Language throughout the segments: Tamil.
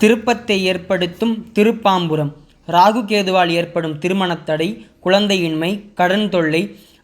திருப்பத்தை ஏற்படுத்தும் திருப்பாம்புரம். ராகு கேதுவால் ஏற்படும் திருமணத்தடை, குழந்தையின்மை, கடன் தொல்லை,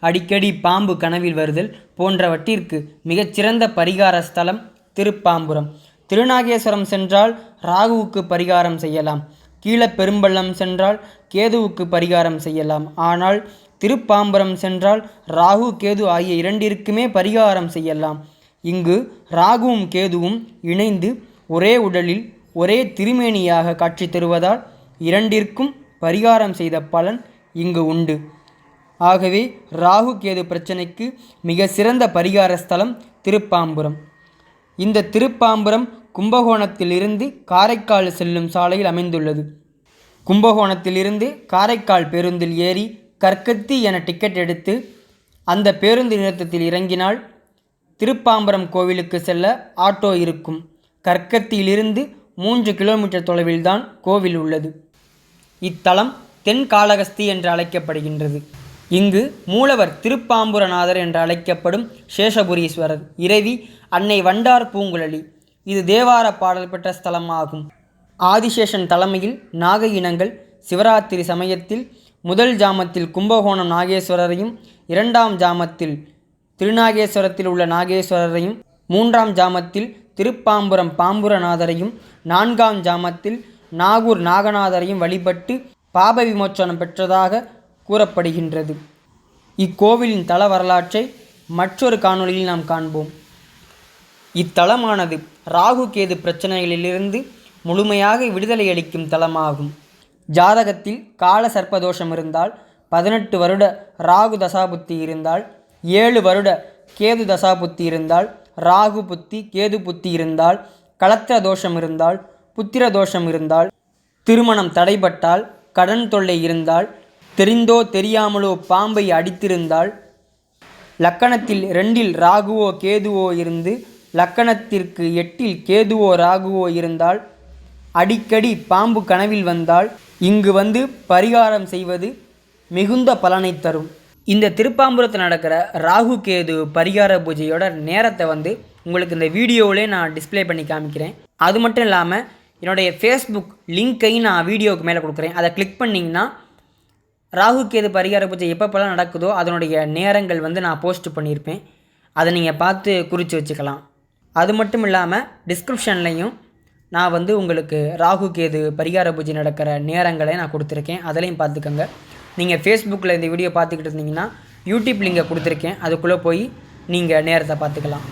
அடிக்கடி பாம்பு கனவில் வருதல் போன்றவற்றிற்கு மிகச்சிறந்த பரிகார ஸ்தலம் திருப்பாம்புரம். திருநாகேஸ்வரம் சென்றால் ராகுவுக்கு பரிகாரம் செய்யலாம். கீழப்பெரும்பள்ளம் சென்றால் கேதுவுக்கு பரிகாரம் செய்யலாம். ஆனால் திருப்பாம்புரம் சென்றால் ராகு கேது ஆகிய இரண்டிற்குமே பரிகாரம் செய்யலாம். இங்கு ராகுவும் கேதுவும் இணைந்து ஒரே உடலில் ஒரே திருமேனியாக காட்சி தருவதால் இரண்டிற்கும் பரிகாரம் செய்த பலன் இங்கு உண்டு. ஆகவே ராகு கேது பிரச்சனைக்கு மிக சிறந்த பரிகார ஸ்தலம் திருப்பாம்புரம். இந்த திருப்பாம்புரம் கும்பகோணத்திலிருந்து காரைக்கால் செல்லும் சாலையில் அமைந்துள்ளது. கும்பகோணத்திலிருந்து காரைக்கால் பேருந்தில் ஏறி கற்கத்தி என டிக்கெட் எடுத்து அந்த பேருந்து நிறுத்தத்தில் இறங்கினால் திருப்பாம்புரம் கோவிலுக்கு செல்ல ஆட்டோ இருக்கும். கற்கத்தியிலிருந்து 3 கிலோமீட்டர் தொலைவில்தான் கோவில் உள்ளது. இத்தலம் தென்காளகஸ்தி என்று அழைக்கப்படுகின்றது. இங்கு மூலவர் திருப்பாம்புரநாதர் என்று அழைக்கப்படும் சேஷபுரீஸ்வரர், இறைவி அன்னை வண்டார் பூங்குழலி. இது தேவார பாடல் பெற்ற ஸ்தலமாகும். ஆதிசேஷன் தலைமையில் நாக இனங்கள் சிவராத்திரி சமயத்தில் முதல் ஜாமத்தில் கும்பகோணம் நாகேஸ்வரரையும், 2ஆம் ஜாமத்தில் திருநாகேஸ்வரத்தில் உள்ள நாகேஸ்வரரையும், 3ஆம் ஜாமத்தில் திருப்பாம்புரம் பாம்புரநாதரையும், 4ஆம் ஜாமத்தில் நாகூர் நாகநாதரையும் வழிபட்டு பாப விமோச்சனம் பெற்றதாக கூறப்படுகின்றது. இக்கோவிலின் தல வரலாற்றை மற்றொரு காணொளியில் நாம் காண்போம். இத்தலமானது ராகு கேது பிரச்சனைகளிலிருந்து முழுமையாக விடுதலை அளிக்கும் தலமாகும். ஜாதகத்தில் கால சர்ப்பதோஷம் இருந்தால், 18 வருட ராகு தசாபுத்தி இருந்தால், 7 வருட கேது தசாபுத்தி இருந்தால், ராகு புத்தி கேது புத்தி இருந்தால், களத்திர தோஷம் இருந்தால், புத்திர தோஷம் இருந்தால், திருமணம் தடைபட்டால், கடன் தொல்லை இருந்தால், தெரிந்தோ தெரியாமலோ பாம்பை அடித்திருந்தால், லக்கணத்தில் 2இல் ராகுவோ கேதுவோ இருந்து லக்கணத்திற்கு 8இல் கேதுவோ ராகுவோ இருந்தால், அடிக்கடி பாம்பு கனவில் வந்தால் இங்கு வந்து பரிகாரம் செய்வது மிகுந்த பலனை தரும். இந்த திருப்பாம்புரத்தில் நடக்கிற ராகு கேது பரிகார பூஜையோட நேரத்தை உங்களுக்கு இந்த வீடியோவிலே நான் டிஸ்பிளே பண்ணி காமிக்கிறேன். அது மட்டும் இல்லாமல் என்னுடைய ஃபேஸ்புக் லிங்க்கையும் நான் வீடியோவுக்கு மேலே கொடுக்குறேன். அதை கிளிக் பண்ணிங்கன்னா ராகு கேது பரிகார பூஜை எப்பப்போலாம் நடக்குதோ அதனுடைய நேரங்கள் நான் போஸ்ட் பண்ணியிருப்பேன். அதை நீங்கள் பார்த்து குறித்து வச்சுக்கலாம். அது மட்டும் இல்லாமல் டிஸ்கிரிப்ஷன்லையும் நான் உங்களுக்கு ராகு கேது பரிகார பூஜை நடக்கிற நேரங்களை நான் கொடுத்துருக்கேன். அதிலையும் பார்த்துக்கோங்க. நீங்கள் ஃபேஸ்புக்கில் இந்த வீடியோ பார்த்துக்கிட்டு இருந்தீங்கன்னா யூடியூப் லிங்கை கொடுத்துருக்கேன், அதுக்குள்ளே போய் நீங்கள் நேரத்தை பார்த்துக்கலாம்.